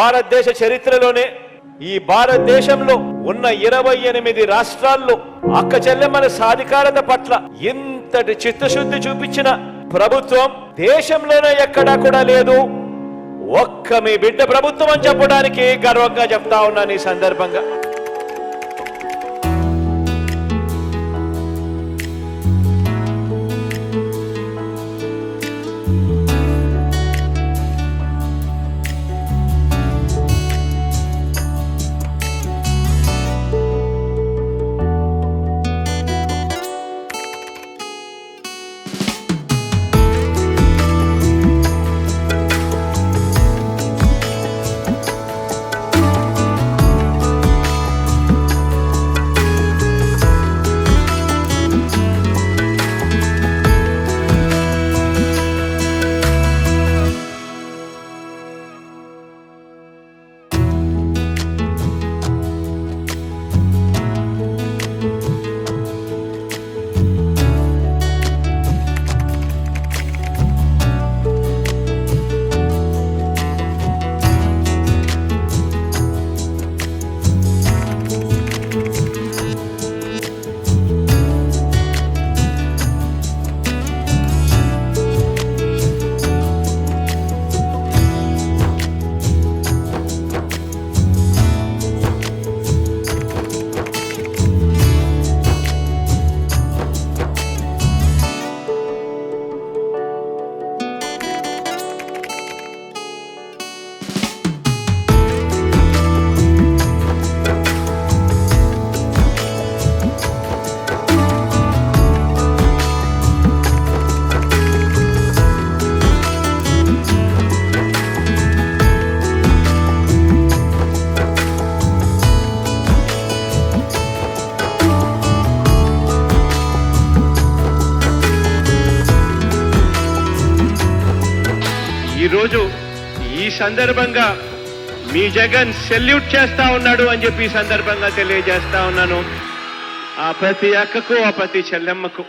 భారతదేశ చరిత్రలోనే ఈ భారతదేశంలో ఉన్న 28 రాష్ట్రాల్లో అక్క చెల్లెమ్మల సాధికారత పట్ల ఇంతటి చిత్తశుద్ధి చూపించిన ప్రభుత్వం దేశంలోనే ఎక్కడా కూడా లేదు. ఒక్క మీ బిడ్డ ప్రభుత్వం అని చెప్పడానికి గర్వంగా చెప్తా ఉన్నాను ఈ సందర్భంగా. ఈరోజు ఈ సందర్భంగా మీ జగన్ సెల్యూట్ చేస్తా ఉన్నాడు అని చెప్పి ఈ సందర్భంగా తెలియజేస్తా ఉన్నాను. ఆ ప్రతి అక్కకు, ఆ ప్రతి చెల్లెమ్మకు